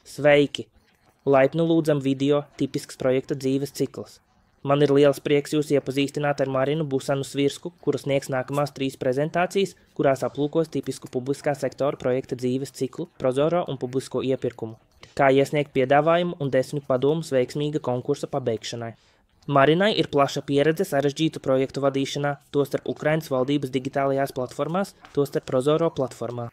Sveiki! Laipni lūdzam video tipisks projekta dzīves cikls. Man ir liels prieks jūs iepazīstināt ar Marinu Busanu Svirsku, kuras sniegs nākamās 3 prezentācijas, kurās aplūkos tipisku publiskā sektora projekta dzīves ciklu, prozoro un publisko iepirkumu, kā iesniegt piedāvājumu un 10 padomus veiksmīga konkursa pabeigšanai. Marinai ir plaša pieredze sarežģītu projektu vadīšanā, tostarp Ukrainas valdības digitālajās platformās, tostarp Prozoro platformā.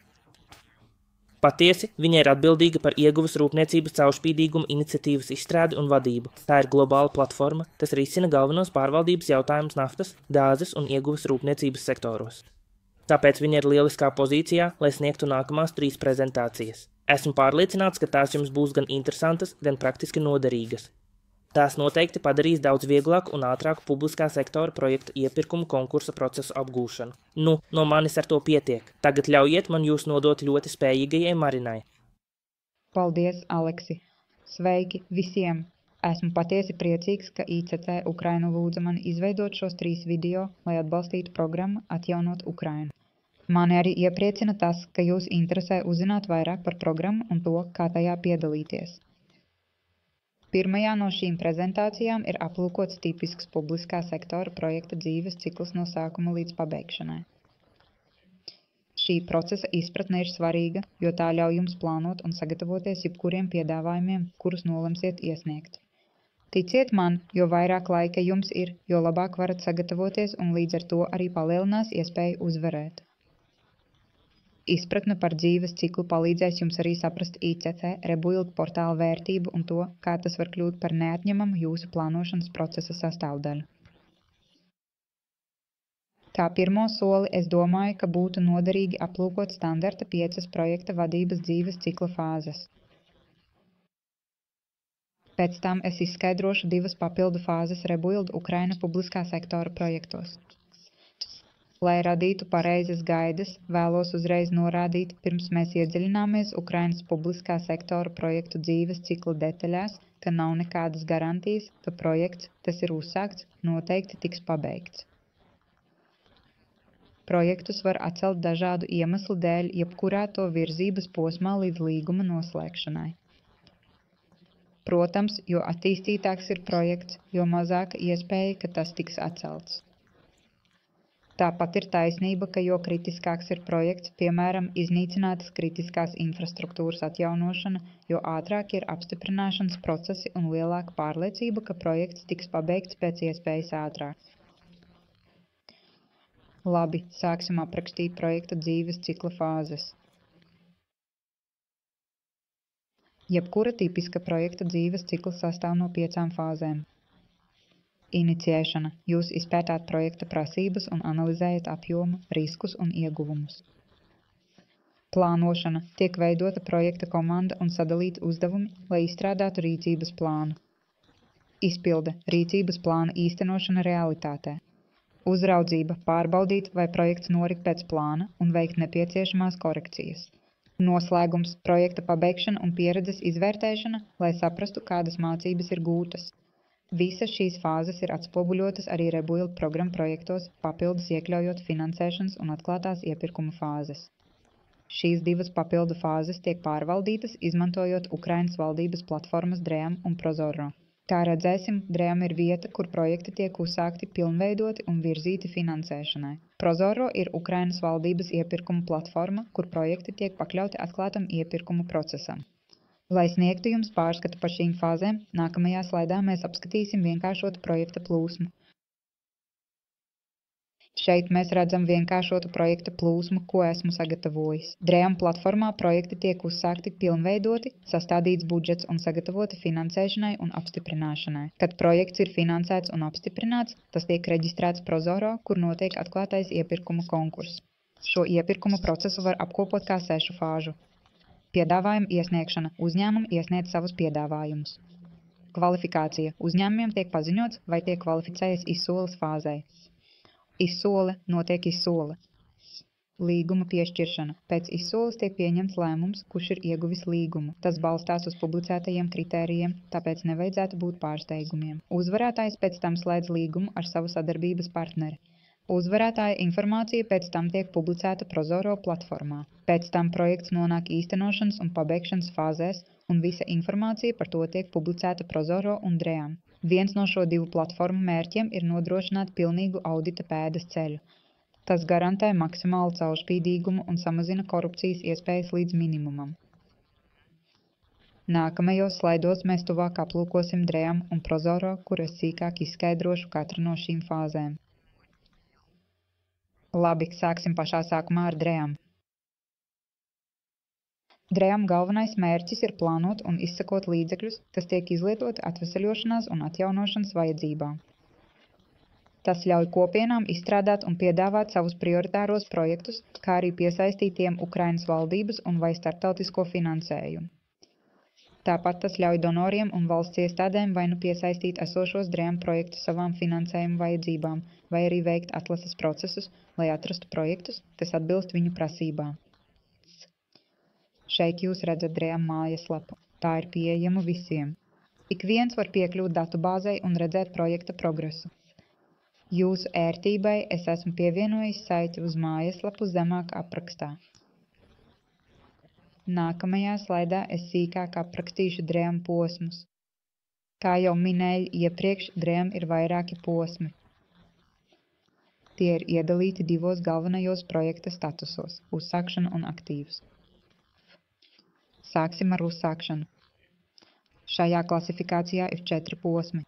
Patiesi, viņa ir atbildīga par ieguves rūpniecības caurspīdīguma iniciatīvas izstrādi un vadību. Tā ir globāla platforma, kas risina galvenos pārvaldības jautājumus naftas, gāzes un ieguves rūpniecības sektoros. Tāpēc viņa ir lieliskā pozīcijā, lai sniegtu nākamās 3 prezentācijas. Esmu pārliecināts, ka tās jums būs gan interesantas, gan praktiski noderīgas. Tās noteikti padarīs daudz vieglāku un ātrāku publiskā sektora projekta iepirkumu konkursa procesu apgūšanu. No manis ar to pietiek. Tagad ļaujiet man jūs nodot ļoti spējīgajai Marinai. Paldies, Aleksi! Sveiki visiem! Esmu patiesi priecīgs, ka ICC Ukrainu lūdza mani izveidot šos 3 video, lai atbalstītu programmu Atjaunot Ukrainu. Mani arī iepriecina tas, ka jūs interesē uzzināt vairāk par programmu un to, kā tajā piedalīties. Pirmajā no šīm prezentācijām ir aplūkots tipisks publiskā sektora projekta dzīves cikls no sākuma līdz pabeigšanai. Šī procesa izpratne ir svarīga, jo tā ļauj jums plānot un sagatavoties jebkuriem piedāvājumiem, kurus nolemsiet iesniegt. Ticiet man, jo vairāk laika jums ir, jo labāk varat sagatavoties un līdz ar to arī palielinās iespēju uzvarēt. Izpratne par dzīves ciklu palīdzēs jums arī saprast ICC Rebuild portāla vērtību un to, kā tas var kļūt par neatņemamu jūsu plānošanas procesa sastāvdaļu. Kā pirmo soli es domāju, ka būtu noderīgi aplūkot standarta 5 projekta vadības dzīves cikla fāzes. Pēc tam es izskaidrošu 2 papildu fāzes Rebuild Ukraina publiskā sektora projektos. Lai radītu pareizas gaidas, vēlos uzreiz norādīt, pirms mēs iedziļināmies Ukrainas publiskā sektora projektu dzīves cikla detaļās, ka nav nekādas garantijas, ka projekts, tas ir uzsākts, noteikti tiks pabeigts. Projektus var atcelt dažādu iemeslu dēļ jebkurā to virzības posmā līdz līguma noslēgšanai. Protams, jo attīstītāks ir projekts, jo mazāka iespēja, ka tas tiks atcelts. Tāpat ir taisnība, ka jo kritiskāks ir projekts, piemēram, iznīcinātas kritiskās infrastruktūras atjaunošana, jo ātrāk ir apstiprināšanas procesi un lielāka pārliecība, ka projekts tiks pabeigts pēc iespējas ātrāk. Labi, sāksim aprakstīt projekta dzīves cikla fāzes. Jebkura tipiska projekta dzīves cikla sastāv no 5 fāzēm. Inicijēšana. Jūs izpētāt projekta prasības un analizējat apjomu, riskus un ieguvumus. Plānošana. Tiek veidota projekta komanda un sadalīti uzdevumi, lai izstrādātu rīcības plānu. Izpilde. Rīcības plāna īstenošana realitātē. Uzraudzība. Pārbaudīt, vai projekts norit pēc plāna un veikt nepieciešamās korekcijas. Noslēgums. Projekta pabeigšana un pieredzes izvērtēšana, lai saprastu, kādas mācības ir gūtas. Visas šīs fāzes ir atspoguļotas arī Rebuild programmu projektos, papildus iekļaujot finansēšanas un atklātās iepirkuma fāzes. Šīs 2 papildu fāzes tiek pārvaldītas, izmantojot Ukrainas valdības platformas Dream un Prozoro. Kā redzēsim, Dream ir vieta, kur projekti tiek uzsākti, pilnveidoti un virzīti finansēšanai. Prozoro ir Ukrainas valdības iepirkuma platforma, kur projekti tiek pakļauti atklātam iepirkuma procesam. Lai sniegtu jums pārskatu par šīm fāzēm, nākamajā slaidā mēs apskatīsim vienkāršotu projekta plūsmu. Šeit mēs redzam vienkāršotu projekta plūsmu, ko esmu sagatavojis. Dream platformā projekti tiek uzsākti pilnveidoti, sastādīts budžets un sagatavoti finansēšanai un apstiprināšanai. Kad projekts ir finansēts un apstiprināts, tas tiek reģistrēts Prozoro, kur notiek atklātais iepirkuma konkurss. Šo iepirkuma procesu var apkopot kā 6 fāžu. Piedāvājuma iesniegšana. Uzņēmumi iesniedz savus piedāvājumus. Kvalifikācija. Uzņēmumiem tiek paziņots, vai tiek kvalificējies izsoles fāzē. Izsole notiek izsole. Līguma piešķiršana. Pēc izsoles tiek pieņemts lēmums, kurš ir ieguvis līgumu. Tas balstās uz publicētajiem kritērijiem, tāpēc nevajadzētu būt pārsteigumiem. Uzvarētājs pēc tam slēdz līgumu ar savu sadarbības partneri. Uzvarētāja informācija pēc tam tiek publicēta Prozoro platformā. Pēc tam projekts nonāk īstenošanas un pabeigšanas fāzēs, un visa informācija par to tiek publicēta Prozoro un Dream. Viens no šo divu platformu mērķiem ir nodrošināt pilnīgu audita pēdas ceļu. Tas garantē maksimālu caurspīdīgumu un samazina korupcijas iespējas līdz minimumam. Nākamajos slaidos mēs tuvāk aplūkosim Dream un Prozoro, kur es sīkāk izskaidrošu katru no šīm fāzēm. Labi, sāksim pašā sākumā ar Dream. Dream galvenais mērķis ir plānot un izsekot līdzekļus, kas tiek izlietoti atveseļošanās un atjaunošanas vajadzībām. Tas ļauj kopienām izstrādāt un piedāvāt savus prioritāros projektus, kā arī piesaistīt tiem Ukrainas valdības un vai starptautisko finansējumu. Tāpat tas ļauj donoriem un valsts iestādēm vai nu piesaistīt esošos Dream projektus savām finansējuma vajadzībām, vai arī veikt atlases procesus, lai atrastu projektus, kas atbilst viņu prasībām. Šeit jūs redzat Dream mājaslapu. Tā ir pieejama visiem. Ik viens var piekļūt datubāzei un redzēt projekta progresu. Jūsu ērtībai es esmu pievienojis saiti uz mājaslapu zemāk aprakstā. Nākamajā slaidā es sīkāk aprakstīšu Dream posmus. Kā jau minēju iepriekš, Dream ir vairāki posmi. Tie ir iedalīti divos galvenajos projekta statusos – uzsākšana un aktīvs. Sāksim ar uzsākšanu. Šajā klasifikācijā ir 4 posmi.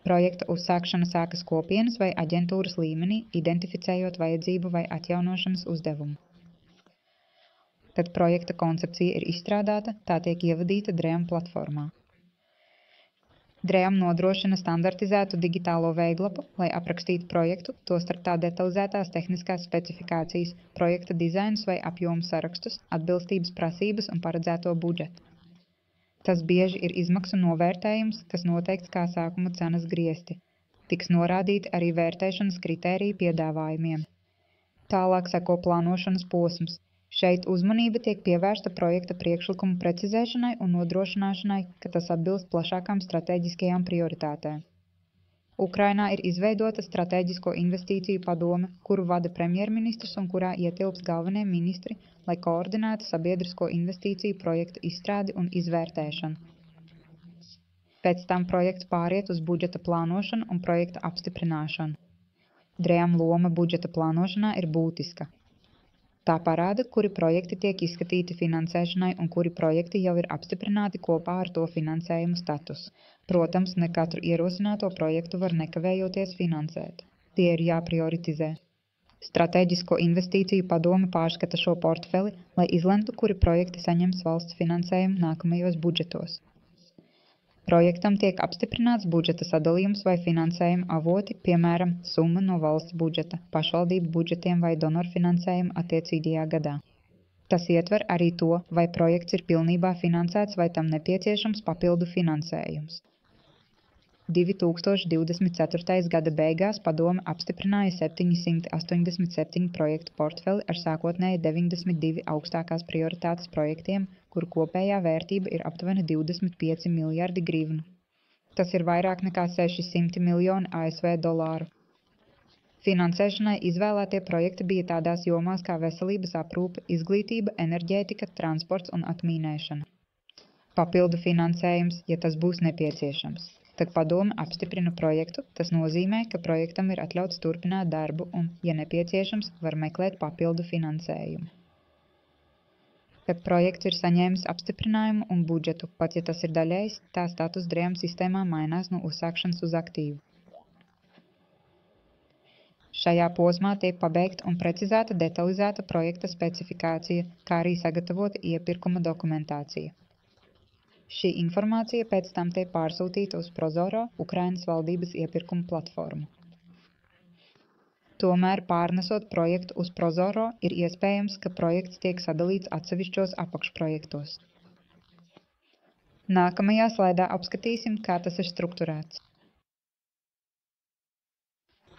Projekta uzsākšana sākas kopienas vai aģentūras līmenī, identificējot vajadzību vai atjaunošanas uzdevumu. Kad projekta koncepcija ir izstrādāta, tā tiek ievadīta Dream platformā. Dream nodrošina standartizētu digitālo veidlapu, lai aprakstītu projektu, tostarp tā detalizētās tehniskās specifikācijas, projekta dizainus vai apjomu sarakstus, atbilstības prasības un paredzēto budžetu. Tas bieži ir izmaksu novērtējums, kas noteikts kā sākuma cenas griesti. Tiks norādīti arī vērtēšanas kritēriju piedāvājumiem. Tālāk seko plānošanas posms. Šeit uzmanība tiek pievērsta projekta priekšlikumu precizēšanai un nodrošināšanai, ka tas atbilst plašākām stratēģiskajām prioritātēm. Ukrainā ir izveidota Stratēģisko investīciju padome, kuru vada premjerministrs un kurā ietilps galvenie ministri, lai koordinētu sabiedrisko investīciju projektu izstrādi un izvērtēšanu. Pēc tam projekts pāriet uz budžeta plānošanu un projekta apstiprināšanu. Dream loma budžeta plānošanā ir būtiska. Tā parāda, kuri projekti tiek izskatīti finansēšanai un kuri projekti jau ir apstiprināti kopā ar to finansējumu statusu. Protams, ne katru ierosināto projektu var nekavējoties finansēt. Tie ir jāprioritizē. Stratēģisko investīciju padome pārskata šo portfeli, lai izlemtu, kuri projekti saņems valsts finansējumu nākamajos budžetos. Projektam tiek apstiprināts budžeta sadalījums vai finansējuma avoti, piemēram, summa no valsts budžeta, pašvaldību budžetiem vai donorfinansējuma attiecīgajā gadā. Tas ietver arī to, vai projekts ir pilnībā finansēts vai tam nepieciešams papildu finansējums. 2024. gada beigās padome apstiprināja 787 projektu portfeli ar sākotnēji 92 augstākās prioritātes projektiem, kuru kopējā vērtība ir aptuveni 25 miljardi grivnu. Tas ir vairāk nekā 600 miljoni ASV dolāru. Finansēšanai izvēlētie projekti bija tādās jomās kā veselības aprūpe, izglītība, enerģētika, transports un atmīnēšana. Papildu finansējums, ja tas būs nepieciešams. Kad padome apstiprina projektu, tas nozīmē, ka projektam ir atļauts turpināt darbu un, ja nepieciešams, var meklēt papildu finansējumu. Kad projekts ir saņēmis apstiprinājumu un budžetu, pat ja tas ir daļējs, tā status Dream sistēmā mainās no uzsākšanas uz aktīvu. Šajā posmā tiek pabeigta un precizēta detalizēta projekta specifikācija, kā arī sagatavota iepirkuma dokumentācija. Šī informācija pēc tam tiek pārsūtīta uz Prozoro, Ukrainas valdības iepirkuma platformu. Tomēr pārnesot projektu uz Prozoro, ir iespējams, ka projekts tiek sadalīts atsevišķos apakšprojektos. Nākamajā slaidā apskatīsim, kā tas ir strukturēts.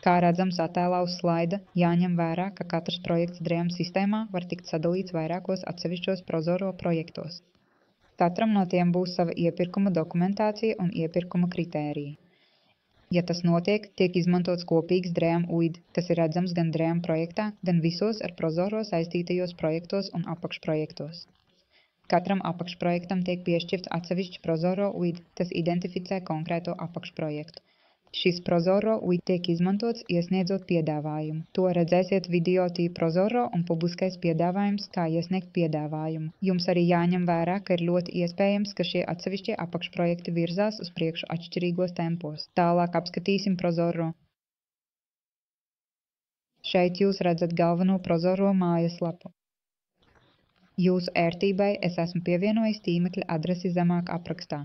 Kā redzams attēlā uz slaida, jāņem vērā, ka katrs projekts Dream sistēmā var tikt sadalīts vairākos atsevišķos Prozoro projektos. Katram no tiem būs sava iepirkuma dokumentācija un iepirkuma kritērija. Ja tas notiek, tiek izmantots kopīgs Dream UID, kas ir redzams gan Dream projektā, gan visos ar Prozoro saistītajos projektos un apakšprojektos. Katram apakšprojektam tiek piešķirts atsevišķs Prozoro UID, tas identificē konkrēto apakšprojektu. Šis Prozoro UID tiek izmantots iesniedzot piedāvājumu. To redzēsiet video tīpa Prozoro un publiskais piedāvājums, kā iesniegt piedāvājumu. Jums arī jāņem vērā, ka ir ļoti iespējams, ka šie atsevišķie apakšprojekti virzās uz priekšu atšķirīgos tempos. Tālāk apskatīsim Prozoro. Šeit jūs redzat galveno Prozoro mājaslapu. Jūsu ērtībai es esmu pievienojis tīmekļa adresi zemāk aprakstā.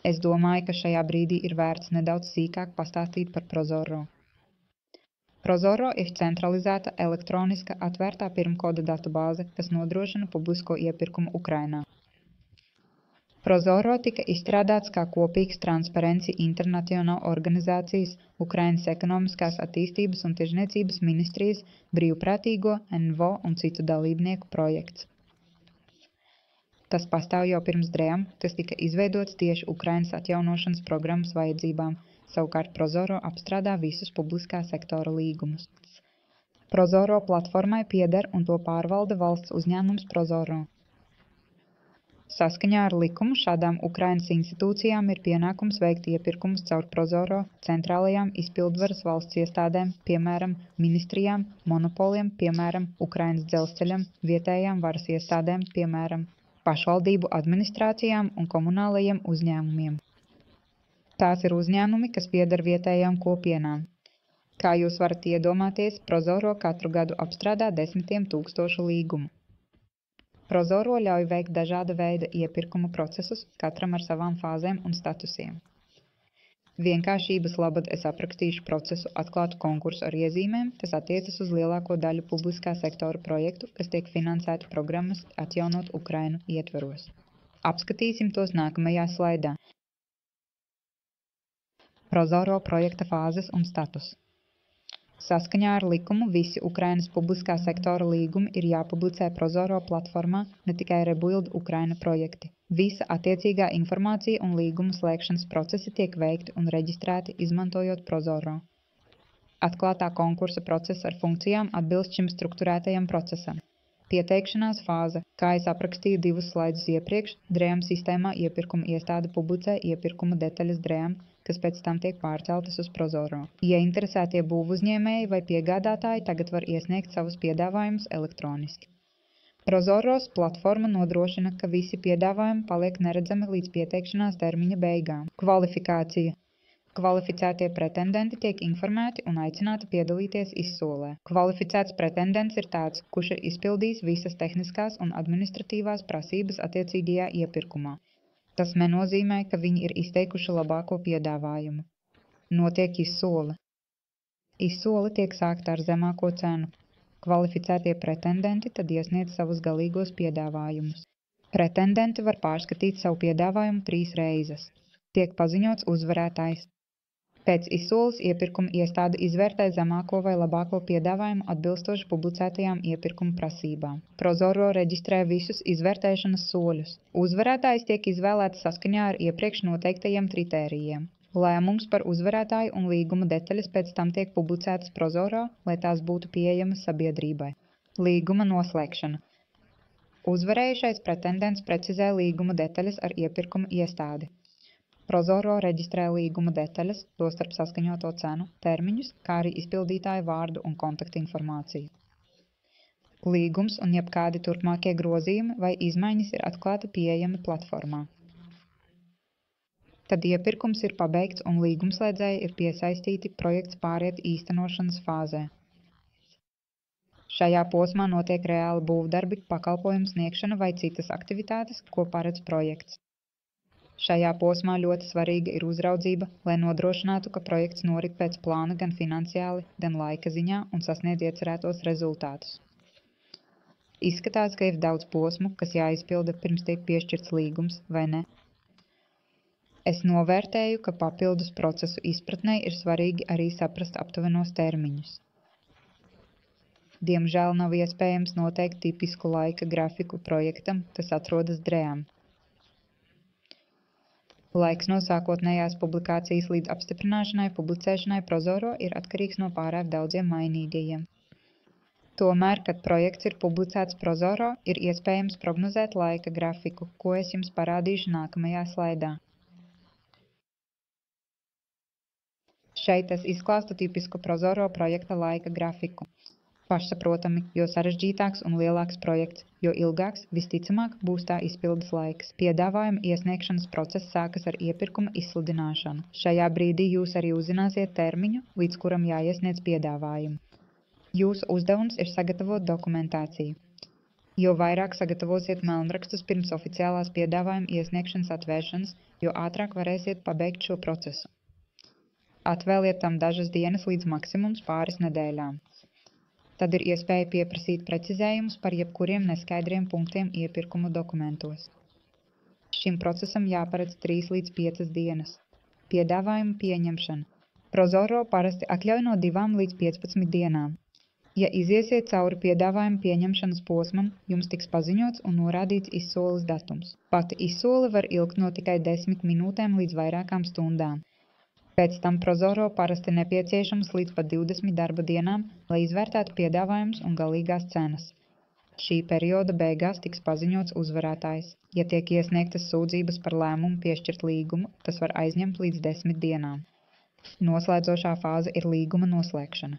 Es domāju, ka šajā brīdī ir vērts nedaudz sīkāk pastāstīt par Prozoro. Prozoro ir centralizēta elektroniska atvērtā pirmkoda datubāze, kas nodrošina publisko iepirkumu Ukrainā. Prozoro tika izstrādāts kā kopīgs Transparency International organizācijas, Ukrainas ekonomiskās attīstības un tirzniecības ministrijas, brīvprātīgo, NVO un citu dalībnieku projekts. Tas pastāv jau pirms DREAM, kas tika izveidots tieši Ukrainas atjaunošanas programmas vajadzībām, savukārt Prozoro apstrādā visus publiskā sektora līgumus. Prozoro platformai pieder un to pārvalda valsts uzņēmums Prozoro. Saskaņā ar likumu šādām Ukrainas institūcijām ir pienākums veikt iepirkumus caur Prozoro centrālajām izpildvaras valsts iestādēm, piemēram, ministrijām, monopoliem, piemēram, Ukrainas dzelzceļam, vietējām varas iestādēm, piemēram, pašvaldību administrācijām un komunālajiem uzņēmumiem. Tās ir uzņēmumi, kas pieder vietējām kopienām. Kā jūs varat iedomāties, Prozoro katru gadu apstrādā desmitiem tūkstošu līgumu. Prozoro ļauj veikt dažāda veida iepirkumu procesus, katram ar savām fāzēm un statusiem. Vienkāršības labad es aprakstīšu procesu atklātu konkursu ar iezīmēm, tas attiecas uz lielāko daļu publiskā sektora projektu, kas tiek finansēti programmas Atjaunot Ukrainu ietveros. Apskatīsim tos nākamajā slaidā. Prozoro projekta fāzes un status. Saskaņā ar likumu visi Ukrainas publiskā sektora līgumi ir jāpublicē Prozoro platformā, ne tikai Rebuild Ukraina projekti. Visa attiecīgā informācija un līgumu slēgšanas procesi tiek veikti un reģistrēti izmantojot Prozoro. Atklātā konkursa procesa ar funkcijām atbilst šim strukturētajam procesam. Pieteikšanās fāze, kā es aprakstīju 2 slaidus iepriekš, DREAM sistēmā iepirkuma iestāde publicē iepirkuma detaļas DREAM, kas pēc tam tiek pārceltas uz Prozoro. Ieinteresētie būvuzņēmēji vai piegādātāji tagad var iesniegt savus piedāvājumus elektroniski. Prozoros platforma nodrošina, ka visi piedāvājumi paliek neredzami līdz pieteikšanās termiņa beigām. Kvalifikācija. Kvalificētie pretendenti tiek informēti un aicināti piedalīties izsolē. Kvalificēts pretendents ir tāds, kurš ir izpildījis visas tehniskās un administratīvās prasības attiecīgajā iepirkumā. Tas nenozīmē, ka viņi ir izteikuši labāko piedāvājumu. Notiek izsole. Izsole tiek sākta ar zemāko cenu. Kvalificētie pretendenti tad iesniedz savus galīgos piedāvājumus. Pretendenti var pārskatīt savu piedāvājumu 3 reizes. Tiek paziņots uzvarētājs. Pēc izsoles iepirkuma iestāde izvērtē zemāko vai labāko piedāvājumu atbilstoši publicētajām iepirkuma prasībām. Prozoro reģistrē visus izvērtēšanas soļus. Uzvarētājs tiek izvēlēts saskaņā ar iepriekš noteiktajiem kritērijiem. Lēmums par uzvarētāju un līguma detaļas pēc tam tiek publicētas Prozoro, lai tās būtu pieejamas sabiedrībai. Līguma noslēgšana. Uzvarējušais pretendents precizē līguma detaļas ar iepirkuma iestādi. Prozoro reģistrē līguma detaļas, tostarp saskaņoto cenu, termiņus, kā arī izpildītāju vārdu un kontaktinformāciju. Līgums un jebkādi turpmākie grozījumi vai izmaiņas ir atklāti pieejami platformā. Tad iepirkums ir pabeigts un līgumslēdzēji ir piesaistīti, projekts pāriet īstenošanas fāzē. Šajā posmā notiek reāli būvdarbi, pakalpojumu sniegšana vai citas aktivitātes, ko paredz projekts. Šajā posmā ļoti svarīga ir uzraudzība, lai nodrošinātu, ka projekts norit pēc plāna gan finansiāli, gan laika ziņā un sasniedz iecerētos rezultātus. Izskatās, ka ir daudz posmu, kas jāizpilda pirms tiek piešķirts līgums, vai ne? Es novērtēju, ka papildus procesu izpratnei ir svarīgi arī saprast aptuvenos termiņus. Diemžēl nav iespējams noteikt tipisku laika grafiku projektam, kas atrodas DREAM. Laiks no sākotnējās publikācijas līdz apstiprināšanai publicēšanai Prozoro ir atkarīgs no pārāk daudziem mainīgajiem. Tomēr, kad projekts ir publicēts Prozoro, ir iespējams prognozēt laika grafiku, ko es jums parādīšu nākamajā slaidā. Šeit es izklāstu tipisku Prozoro projekta laika grafiku. Pašsaprotami, jo sarežģītāks un lielāks projekts, jo ilgāks, visticamāk, būs tā izpildes laiks. Piedāvājuma iesniegšanas process sākas ar iepirkuma izsludināšanu. Šajā brīdī jūs arī uzzināsiet termiņu, līdz kuram jāiesniedz piedāvājumu. Jūsu uzdevums ir sagatavot dokumentāciju. Jo vairāk sagatavosiet melnrakstus pirms oficiālās piedāvājuma iesniegšanas atvēršanas, jo ātrāk varēsiet pabeigt šo procesu. Atvēliet tam dažas dienas līdz maksimums pāris nedēļām. Tad ir iespēja pieprasīt precizējumus par jebkuriem neskaidriem punktiem iepirkumu dokumentos. Šim procesam jāparedz 3 līdz 5 dienas. Piedāvājuma pieņemšana. Prozoro parasti atļauj no 2 līdz 15 dienām. Ja iziesiet cauri piedāvājuma pieņemšanas posmam, jums tiks paziņots un norādīts izsoles datums. Pati izsole var ilgt no tikai 10 minūtēm līdz vairākām stundām. Pēc tam Prozoro parasti nepieciešams līdz pat 20 darba dienām, lai izvērtētu piedāvājumus un galīgās cenas. Šī perioda beigās tiks paziņots uzvarētājs. Ja tiek iesniegtas sūdzības par lēmumu piešķirt līgumu, tas var aizņemt līdz 10 dienām. Noslēdzošā fāze ir līguma noslēgšana.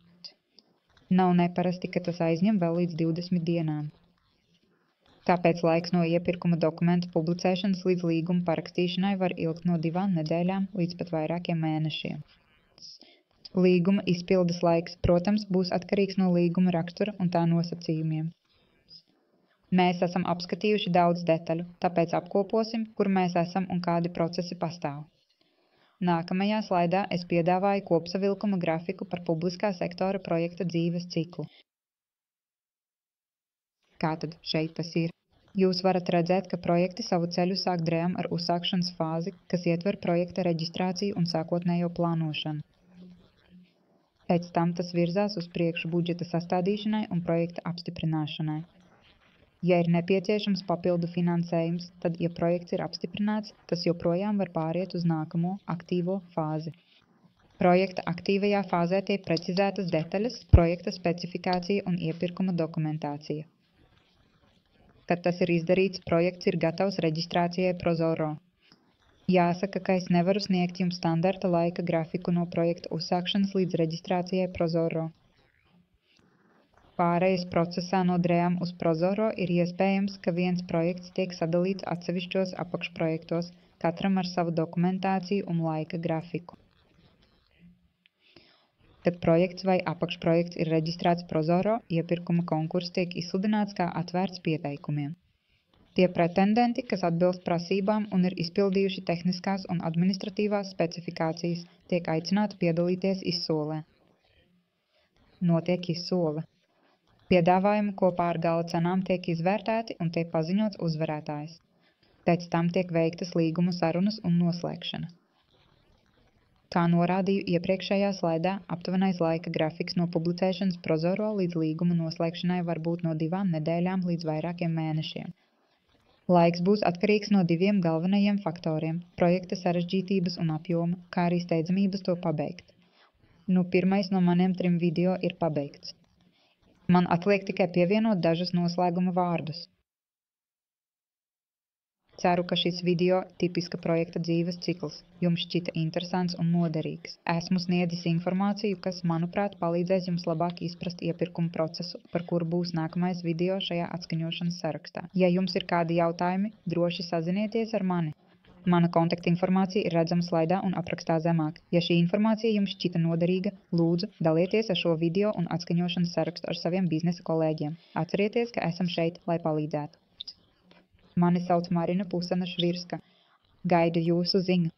Nav neparasti, ka tas aizņem vēl līdz 20 dienām. Tāpēc laiks no iepirkuma dokumentu publicēšanas līdz līguma parakstīšanai var ilgt no 2 nedēļām līdz pat vairākiem mēnešiem. Līguma izpildes laiks, protams, būs atkarīgs no līguma rakstura un tā nosacījumiem. Mēs esam apskatījuši daudz detaļu, tāpēc apkoposim, kur mēs esam un kādi procesi pastāv. Nākamajā slaidā es piedāvāju kopsavilkuma grafiku par publiskā sektora projekta dzīves ciklu. Kā tad šeit tas ir? Jūs varat redzēt, ka projekti savu ceļu sāk drēm ar uzsākšanas fāzi, kas ietver projekta reģistrāciju un sākotnējo plānošanu. Pēc tam tas virzās uz priekšu budžeta sastādīšanai un projekta apstiprināšanai. Ja ir nepieciešams papildu finansējums, tad, ja projekts ir apstiprināts, tas joprojām var pāriet uz nākamo aktīvo fāzi. Projekta aktīvajā fāzē tiek precizētas detaļas, projekta specifikācija un iepirkuma dokumentācija. Kad tas ir izdarīts, projekts ir gatavs reģistrācijai Prozoro. Jāsaka, ka es nevaru sniegt jums standarta laika grafiku no projekta uzsākšanas līdz reģistrācijai Prozoro. Pārejas procesā no drēm uz Prozoro ir iespējams, ka viens projekts tiek sadalīts atsevišķos apakšprojektos, katram ar savu dokumentāciju un laika grafiku. Kad projekts vai apakšprojekts ir reģistrēts Prozoro, iepirkuma konkurss tiek izsludināts kā atvērts pieteikumiem. Tie pretendenti, kas atbilst prasībām un ir izpildījuši tehniskās un administratīvās specifikācijas, tiek aicināti piedalīties izsolē. Notiek izsole. Piedāvājumi kopā ar gala cenām tiek izvērtēti un tiek paziņots uzvarētājs. Pēc tam tiek veiktas līguma sarunas un noslēgšana. Kā norādīju iepriekšējā slaidā, aptuvenais laika grafiks no publicēšanas Prozoro līdz līguma noslēgšanai var būt no 2 nedēļām līdz vairākiem mēnešiem. Laiks būs atkarīgs no 2 galvenajiem faktoriem – projekta sarežģītības un apjoma, kā arī steidzamības to pabeigt. Pirmais no maniem 3 video ir pabeigts. Man atliek tikai pievienot dažus noslēguma vārdus. Ceru, ka šis video, tipiska projekta dzīves cikls, jums šķita interesants un noderīgs. Esmu sniedzis informāciju, kas, manuprāt, palīdzēs jums labāk izprast iepirkuma procesu, par kuru būs nākamais video šajā atskaņošanas sarakstā. Ja jums ir kādi jautājumi, droši sazinieties ar mani. Mana kontaktinformācija ir redzama slaidā un aprakstā zemāk. Ja šī informācija jums šķita noderīga, lūdzu, dalieties ar šo video un atskaņošanas sarakstu ar saviem biznesa kolēģiem. Atcerieties, ka esam šeit, lai palīdzētu. Mani sauc Marina Pusana Švirska. Gaidu jūsu ziņu.